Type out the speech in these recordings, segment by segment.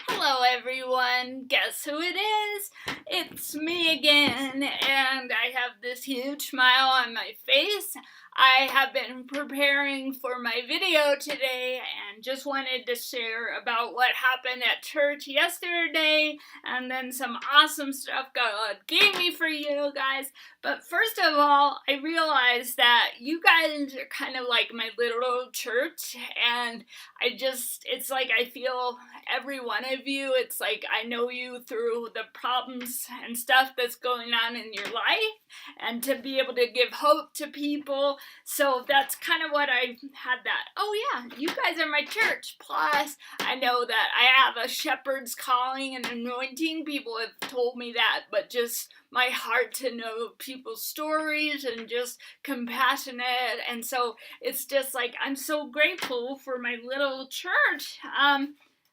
Hello everyone, guess who it is? It's me again, and I have this huge smile on my face. I have been preparing for my video today and just wanted to share about what happened at church yesterday and then some awesome stuff God gave me for you guys. But first of all, I realized that you guys are kind of like my little church, and it's like I feel every one of you. It's like I know you through the problems and stuff that's going on in your life, and to be able to give hope to people. So that's kind of what I had that. Oh, yeah, you guys are my church. Plus, I know that I have a shepherd's calling and anointing. People have told me that, but just my heart to know people's stories and just compassionate. And so it's just like I'm so grateful for my little church.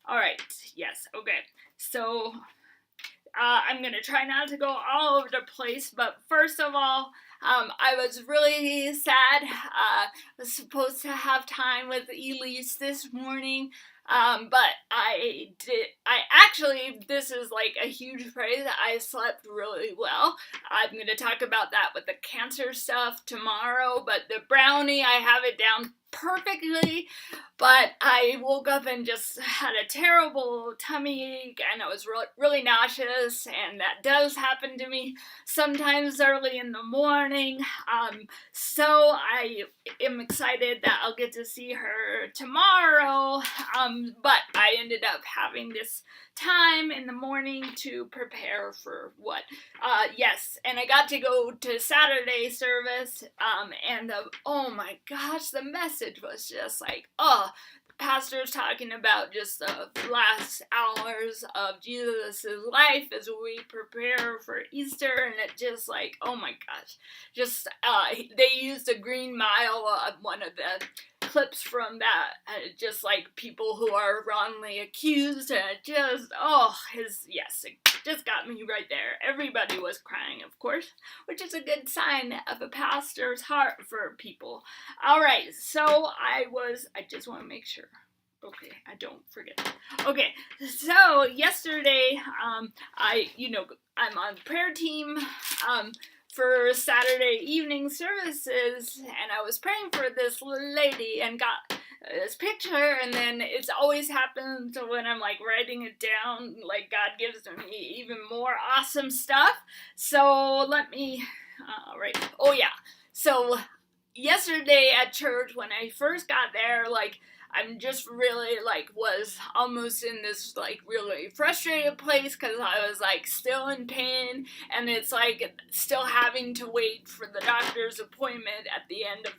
All right, yes, okay. So I'm gonna try not to go all over the place, but first of all, I was really sad. I was supposed to have time with Elise this morning, but I did. I actually, this is like a huge praise. I slept really well. I'm gonna talk about that with the cancer stuff tomorrow, but the brownie, I have it down perfectly, but I woke up and just had a terrible tummy ache, and I was really nauseous, and that does happen to me sometimes early in the morning. So I am excited that I'll get to see her tomorrow, but I ended up having this time in the morning to prepare for what yes, and I got to go to Saturday service, and oh my gosh, the message was just like, oh, the pastor's talking about just the last hours of Jesus' life as we prepare for Easter, and it just like, oh my gosh, just, they used a Green Mile, one of the clips from that, just like people who are wrongly accused, and it just, yes, it just got me right there. Everybody was crying, of course, which is a good sign of a pastor's heart for people. Alright, so I just want to make sure. Okay, I don't forget. Okay, so yesterday, I'm on the prayer team, for Saturday evening services, and I was praying for this lady and got this picture, and then it's always happened when I'm like writing it down, like God gives me even more awesome stuff. So let me, right, oh yeah, so yesterday at church when I first got there, like I'm just really like was almost in this like really frustrated place because I was like still in pain, and it's like still having to wait for the doctor's appointment at the end of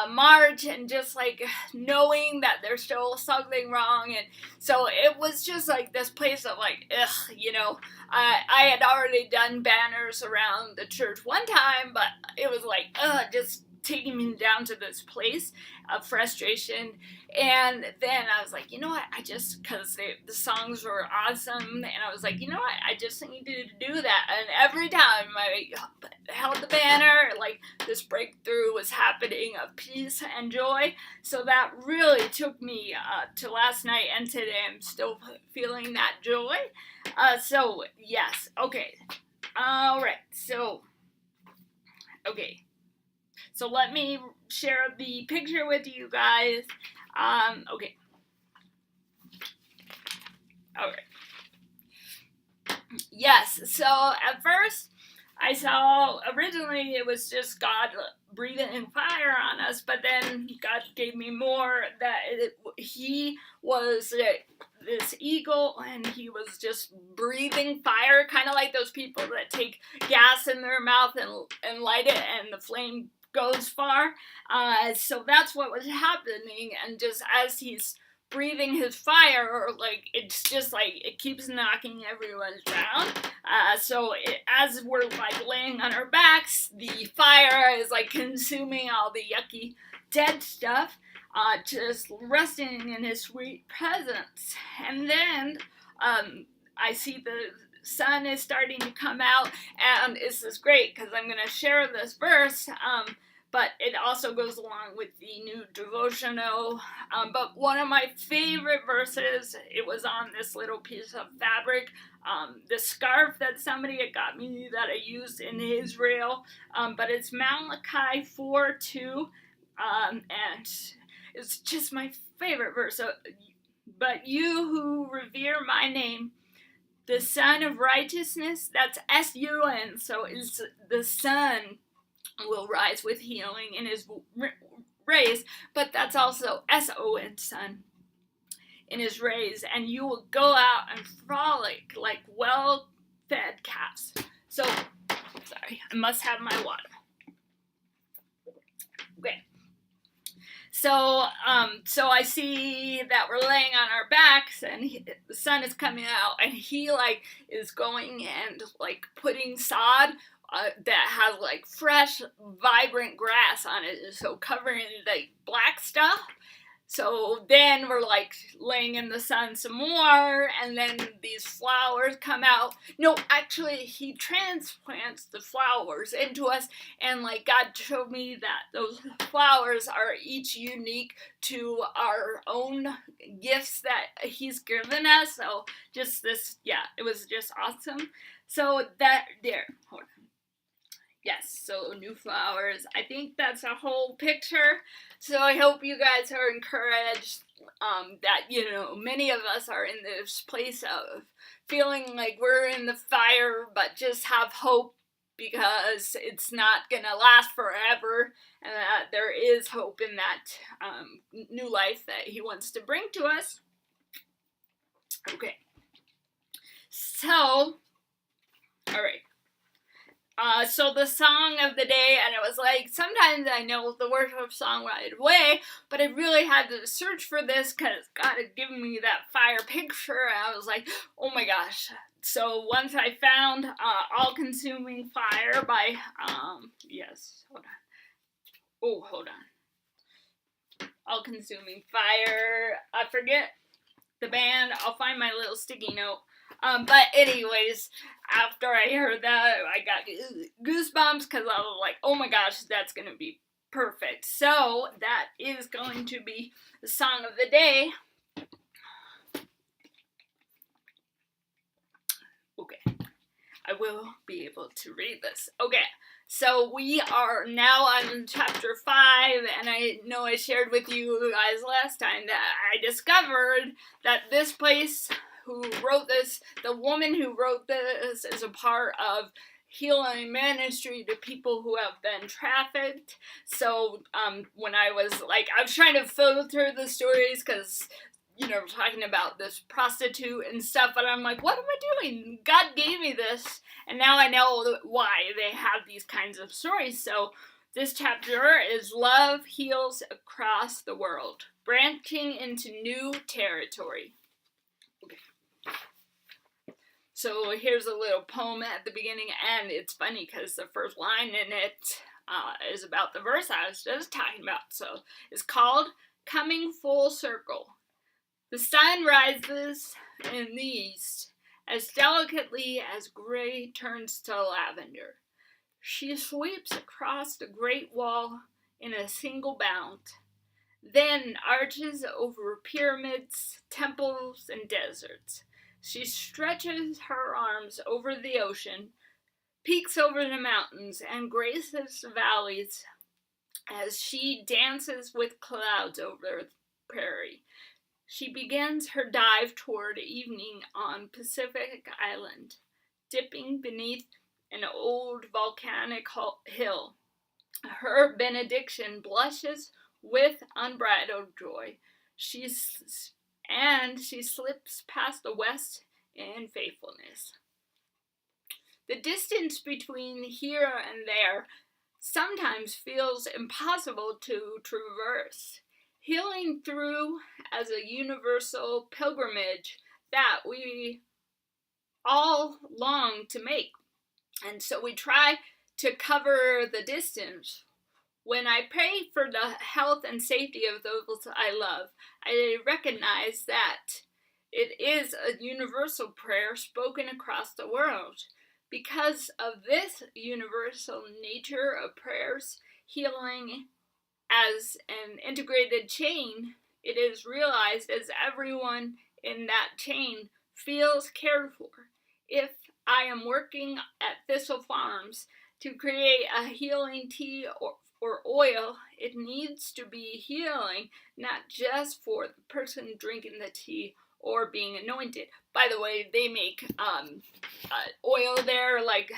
March, and just like knowing that there's still something wrong. And so it was just like this place of like, ugh, I had already done banners around the church one time, but it was like, just taking me down to this place of frustration. And then I was like, you know what, because the songs were awesome, and I was like, you know what, I just needed to do that. And every time I held the banner, like this breakthrough was happening of peace and joy. So that really took me to last night, and today I'm still feeling that joy. So yes, okay, all right, okay. So let me share the picture with you guys. Okay. Alright. Yes, so at first I saw, originally it was just God breathing fire on us, but then God gave me more that he was this eagle, and he was just breathing fire, kind of like those people that take gas in their mouth and light it, and the flame goes far. So that's what was happening, and just as he's breathing his fire, like it's just like it keeps knocking everyone down. As we're like laying on our backs, the fire is like consuming all the yucky dead stuff, just resting in his sweet presence. And then I see the sun is starting to come out, and this is great because I'm going to share this verse. but it also goes along with the new devotional. But one of my favorite verses, it was on this little piece of fabric, the scarf that somebody had got me that I used in Israel, but it's Malachi 4:2, and it's just my favorite verse. So, but you who revere my name, the Son of Righteousness, that's S-U-N, so is the Son will rise with healing in his rays, but that's also S-O-N, Son, in his rays, and you will go out and frolic like well-fed calves. So, sorry, I must have my water. Okay. So I see that we're laying on our backs, and the sun is coming out, and he is going and putting sod that has fresh, vibrant grass on it, so covering the black stuff. So then we're laying in the sun some more, and then these flowers come out. No, actually, he transplants the flowers into us, and God showed me that those flowers are each unique to our own gifts that he's given us. So just this, yeah, it was just awesome. So that, there, hold on. Yes, so new flowers. I think that's a whole picture. So I hope you guys are encouraged that, many of us are in this place of feeling like we're in the fire, but just have hope because it's not going to last forever, and that there is hope in that new life that he wants to bring to us. Okay. So, all right. So the song of the day, and it was sometimes I know the worship song right away, but I really had to search for this because God had given me that fire picture, and I was like, oh my gosh. So once I found All-Consuming Fire by, yes, hold on. All-Consuming Fire, I forget the band, I'll find my little sticky note. But anyways, after I heard that, I got goosebumps because I was like, oh my gosh, that's going to be perfect. So that is going to be the song of the day. Okay, I will be able to read this. Okay, so we are now on chapter 5, and I know I shared with you guys last time that I discovered that this place who wrote this, the woman who wrote this, is a part of healing ministry to people who have been trafficked. So when I was trying to filter the stories because talking about this prostitute and stuff, but I'm like, what am I doing? God gave me this, and now I know why they have these kinds of stories. So this chapter is Love Heals Across the World, branching into new territory. Okay. So here's a little poem at the beginning, and it's funny because the first line in it is about the verse I was just talking about. So it's called Coming Full Circle. The sun rises in the east as delicately as gray turns to lavender. She sweeps across the great wall in a single bound, then arches over pyramids, temples, and deserts. She stretches her arms over the ocean, peeks over the mountains, and graces the valleys as she dances with clouds over the prairie. She begins her dive toward evening on Pacific Island, dipping beneath an old volcanic hill. Her benediction blushes with unbridled joy. She slips past the west in faithfulness. The distance between here and there sometimes feels impossible to traverse. Healing through as a universal pilgrimage that we all long to make. And so we try to cover the distance. When I pray for the health and safety of those I love, I recognize that it is a universal prayer spoken across the world. Because of this universal nature of prayers, healing as an integrated chain, it is realized as everyone in that chain feels cared for. If I am working at Thistle Farms to create a healing tea or oil, it needs to be healing, not just for the person drinking the tea or being anointed. By the way, they make oil there, like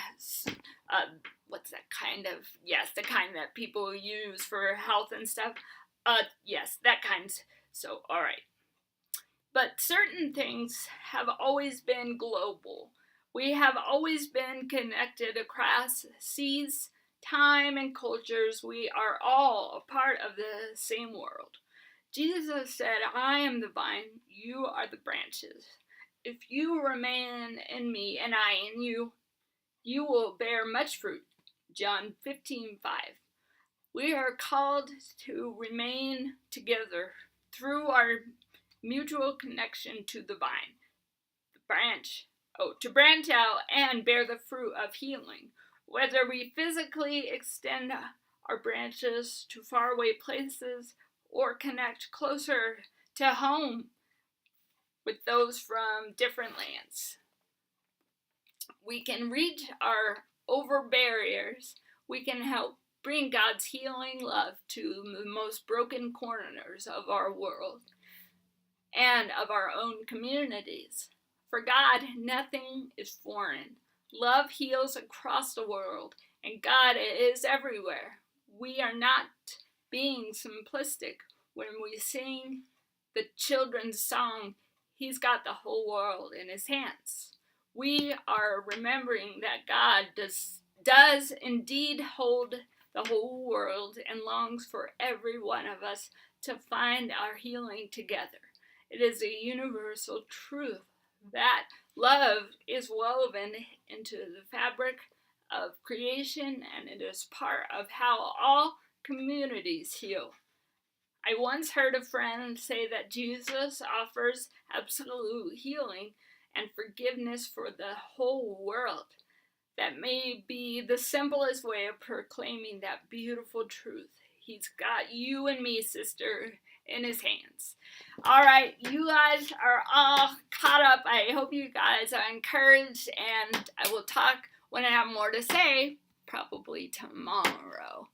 what's that kind of? Yes, the kind that people use for health and stuff. Yes, that kind. So, all right. But certain things have always been global. We have always been connected across seas, time, and cultures. We are all a part of the same world. Jesus said, I am the vine, you are the branches. If you remain in me and I in you, you will bear much fruit. John 15:5. We are called to remain together through our mutual connection to the vine. To branch out and bear the fruit of healing. Whether we physically extend our branches to faraway places or connect closer to home with those from different lands. We can reach over barriers. We can help bring God's healing love to the most broken corners of our world and of our own communities. For God, nothing is foreign. Love heals across the world, and God is everywhere. We are not being simplistic when we sing the children's song, He's got the whole world in His hands. We are remembering that God does indeed hold the whole world and longs for every one of us to find our healing together. It is a universal truth that love is woven into the fabric of creation, and it is part of how all communities heal. I once heard a friend say that Jesus offers absolute healing and forgiveness for the whole world. That may be the simplest way of proclaiming that beautiful truth. He's got you and me, sister, in His hands. All right, you guys are all caught up. I hope you guys are encouraged, and I will talk when I have more to say, probably tomorrow.